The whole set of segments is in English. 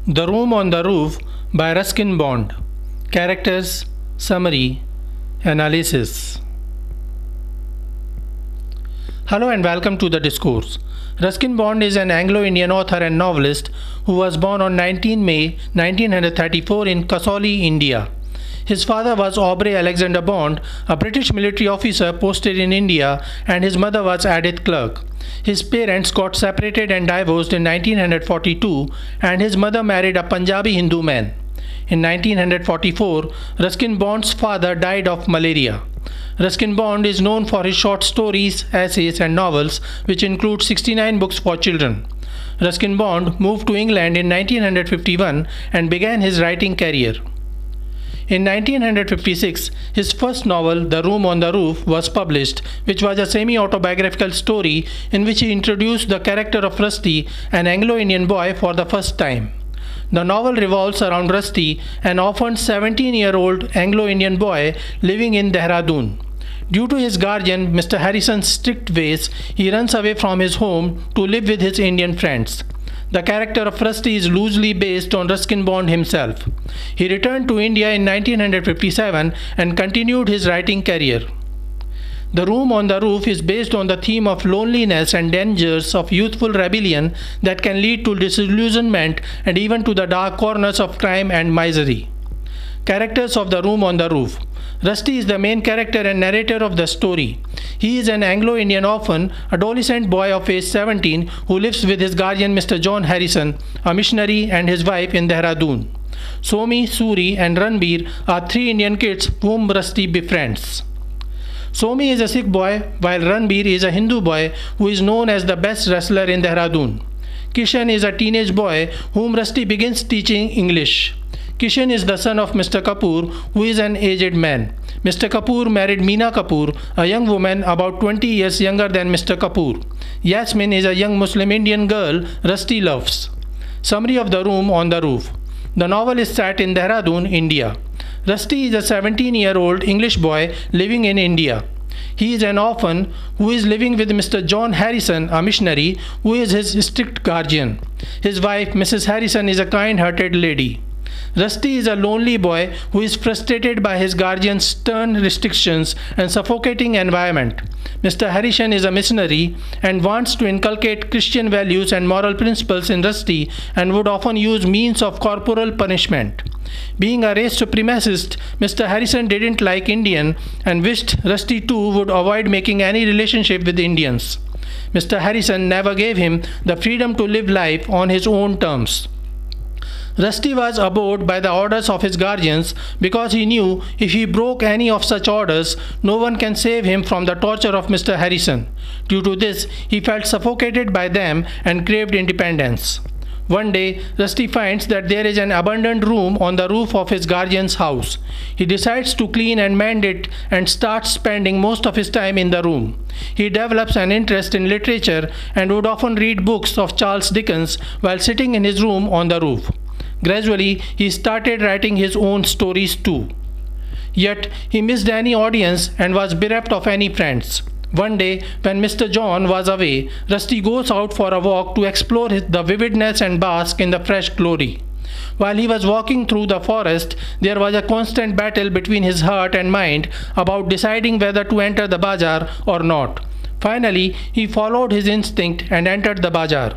The Room on the Roof by Ruskin Bond. Characters, Summary, Analysis. Hello and welcome to the discourse. Ruskin Bond is an Anglo-Indian author and novelist who was born on 19 May 1934 in Kasauli, India. His father was Aubrey Alexander Bond, a British military officer posted in India, and his mother was Edith Clerk. His parents got separated and divorced in 1942, and his mother married a Punjabi Hindu man. In 1944, Ruskin Bond's father died of malaria. Ruskin Bond is known for his short stories, essays, and novels, which include 69 books for children. Ruskin Bond moved to England in 1951 and began his writing career. In 1956, his first novel, The Room on the Roof, was published, which was a semi-autobiographical story in which he introduced the character of Rusty, an Anglo-Indian boy, for the first time. The novel revolves around Rusty, an orphaned 17-year-old Anglo-Indian boy living in Dehradun. Due to his guardian, Mr. Harrison's strict ways, he runs away from his home to live with his Indian friends. The character of Rusty is loosely based on Ruskin Bond himself. He returned to India in 1957 and continued his writing career. The Room on the Roof is based on the theme of loneliness and dangers of youthful rebellion that can lead to disillusionment and even to the dark corners of crime and misery. Characters of The Room on the Roof. Rusty is the main character and narrator of the story. He is an Anglo-Indian orphan, adolescent boy of age 17 who lives with his guardian Mr. John Harrison, a missionary, and his wife in Dehradun. Somi, Suri, and Ranbir are three Indian kids whom Rusty befriends. Somi is a Sikh boy, while Ranbir is a Hindu boy who is known as the best wrestler in Dehradun. Kishan is a teenage boy whom Rusty begins teaching English. Kishan is the son of Mr. Kapoor, who is an aged man. Mr. Kapoor married Meena Kapoor, a young woman about 20 years younger than Mr. Kapoor. Yasmin is a young Muslim Indian girl Rusty loves. Summary of The Room on the Roof. The novel is set in Dehradun, India. Rusty is a 17-year-old English boy living in India. He is an orphan who is living with Mr. John Harrison, a missionary, who is his strict guardian. His wife, Mrs. Harrison, is a kind-hearted lady. Rusty is a lonely boy who is frustrated by his guardian's stern restrictions and suffocating environment. Mr. Harrison is a missionary and wants to inculcate Christian values and moral principles in Rusty and would often use means of corporal punishment. Being a race supremacist, Mr. Harrison didn't like Indian and wished Rusty too would avoid making any relationship with Indians. Mr. Harrison never gave him the freedom to live life on his own terms. Rusty was abhorred by the orders of his guardians because he knew if he broke any of such orders, no one can save him from the torture of Mr. Harrison. Due to this, he felt suffocated by them and craved independence. One day, Rusty finds that there is an abandoned room on the roof of his guardian's house. He decides to clean and mend it and starts spending most of his time in the room. He develops an interest in literature and would often read books of Charles Dickens while sitting in his room on the roof. Gradually, he started writing his own stories too. Yet, he missed any audience and was bereft of any friends. One day, when Mr. John was away, Rusty goes out for a walk to explore the vividness and bask in the fresh glory. While he was walking through the forest, there was a constant battle between his heart and mind about deciding whether to enter the bazaar or not. Finally, he followed his instinct and entered the bazaar.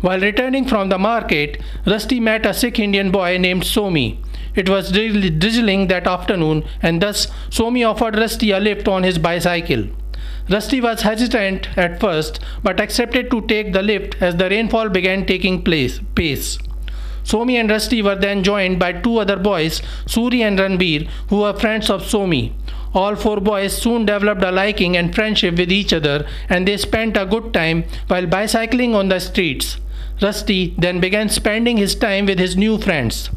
While returning from the market, Rusty met a Sikh Indian boy named Somi. It was drizzling that afternoon, and thus Somi offered Rusty a lift on his bicycle. Rusty was hesitant at first, but accepted to take the lift as the rainfall began taking pace. Somi and Rusty were then joined by two other boys, Suri and Ranbir, who were friends of Somi. All four boys soon developed a liking and friendship with each other, and they spent a good time while bicycling on the streets. Rusty then began spending his time with his new friends.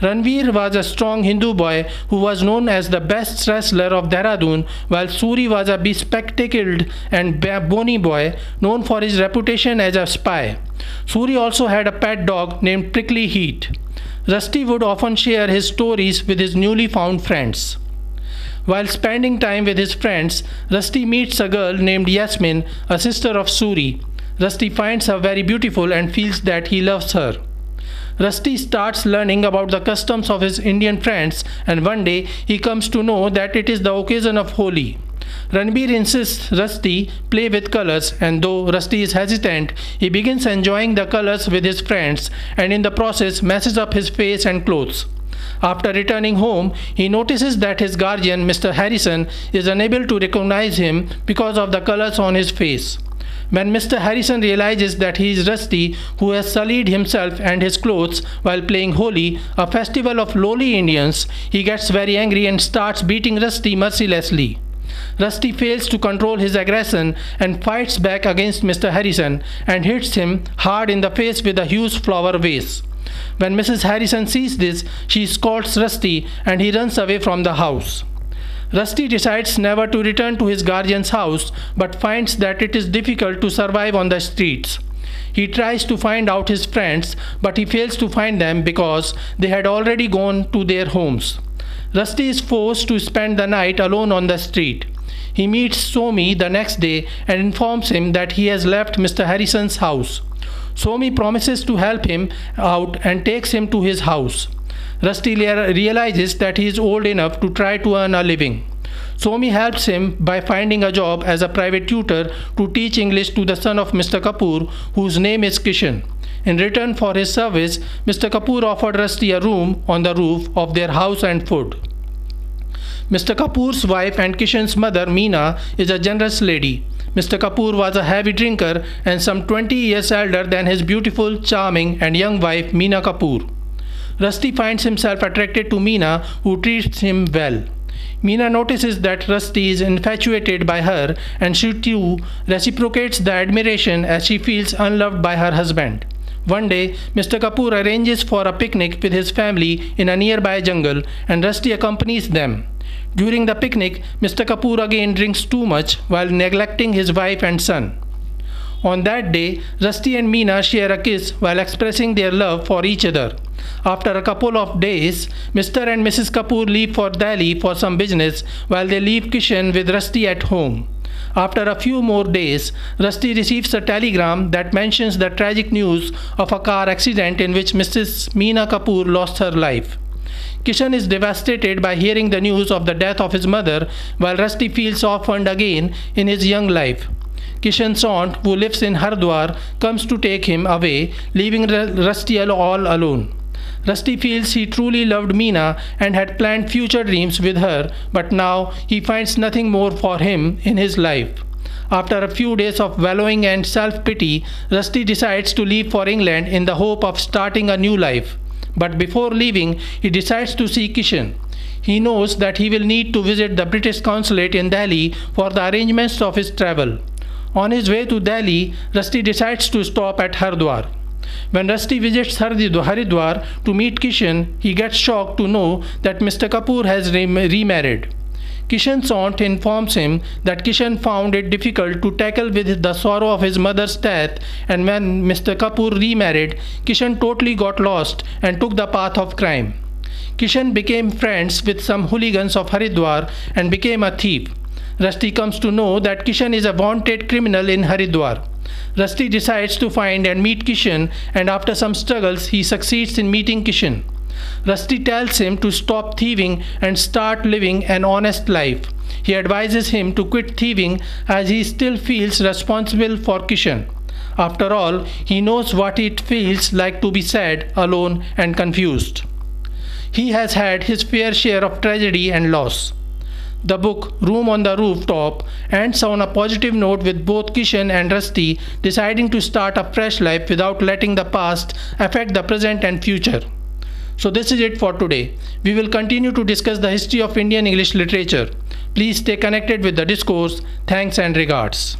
Ranveer was a strong Hindu boy who was known as the best wrestler of Dehradun, while Suri was a bespectacled and bony boy known for his reputation as a spy. Suri also had a pet dog named Prickly Heat. Rusty would often share his stories with his newly found friends. While spending time with his friends, Rusty meets a girl named Yasmin, a sister of Suri. Rusty finds her very beautiful and feels that he loves her. Rusty starts learning about the customs of his Indian friends, and one day he comes to know that it is the occasion of Holi. Ranbir insists Rusty play with colors, and though Rusty is hesitant, he begins enjoying the colors with his friends and in the process messes up his face and clothes. After returning home, he notices that his guardian, Mr. Harrison, is unable to recognize him because of the colors on his face. When Mr. Harrison realizes that he is Rusty, who has sullied himself and his clothes while playing Holi, a festival of lowly Indians, he gets very angry and starts beating Rusty mercilessly. Rusty fails to control his aggression and fights back against Mr. Harrison and hits him hard in the face with a huge flower vase. When Mrs. Harrison sees this, she scolds Rusty and he runs away from the house. Rusty decides never to return to his guardian's house but finds that it is difficult to survive on the streets. He tries to find out his friends but he fails to find them because they had already gone to their homes. Rusty is forced to spend the night alone on the street. He meets Somi the next day and informs him that he has left Mr. Harrison's house. Somi promises to help him out and takes him to his house. Rusty realizes that he is old enough to try to earn a living. Somi helps him by finding a job as a private tutor to teach English to the son of Mr. Kapoor, whose name is Kishan. In return for his service, Mr. Kapoor offered Rusty a room on the roof of their house and food. Mr. Kapoor's wife and Kishan's mother, Meena, is a generous lady. Mr. Kapoor was a heavy drinker and some 20 years elder than his beautiful, charming and young wife, Meena Kapoor. Rusty finds himself attracted to Meena, who treats him well. Meena notices that Rusty is infatuated by her and she too reciprocates the admiration as she feels unloved by her husband. One day, Mr. Kapoor arranges for a picnic with his family in a nearby jungle and Rusty accompanies them. During the picnic, Mr. Kapoor again drinks too much while neglecting his wife and son. On that day, Rusty and Meena share a kiss while expressing their love for each other. After a couple of days, Mr. and Mrs. Kapoor leave for Delhi for some business while they leave Kishan with Rusty at home. After a few more days, Rusty receives a telegram that mentions the tragic news of a car accident in which Mrs. Meena Kapoor lost her life. Kishan is devastated by hearing the news of the death of his mother, while Rusty feels orphaned again in his young life. Kishan's aunt, who lives in Haridwar, comes to take him away, leaving Rusty all alone. Rusty feels he truly loved Meena and had planned future dreams with her, but now he finds nothing more for him in his life. After a few days of wallowing and self-pity, Rusty decides to leave for England in the hope of starting a new life. But before leaving, he decides to see Kishan. He knows that he will need to visit the British consulate in Delhi for the arrangements of his travel. On his way to Delhi, Rusty decides to stop at Haridwar. When Rusty visits Haridwar to meet Kishan, he gets shocked to know that Mr. Kapoor has remarried. Kishan's aunt informs him that Kishan found it difficult to tackle with the sorrow of his mother's death, and when Mr. Kapoor remarried, Kishan totally got lost and took the path of crime. Kishan became friends with some hooligans of Haridwar and became a thief. Rusty comes to know that Kishan is a wanted criminal in Haridwar. Rusty decides to find and meet Kishan, and after some struggles, he succeeds in meeting Kishan. Rusty tells him to stop thieving and start living an honest life. He advises him to quit thieving as he still feels responsible for Kishan. After all, he knows what it feels like to be sad, alone and confused. He has had his fair share of tragedy and loss. The book, Room on the Rooftop, ends on a positive note with both Kishan and Rusty deciding to start a fresh life without letting the past affect the present and future. So this is it for today. We will continue to discuss the history of Indian English literature. Please stay connected with the discourse. Thanks and regards.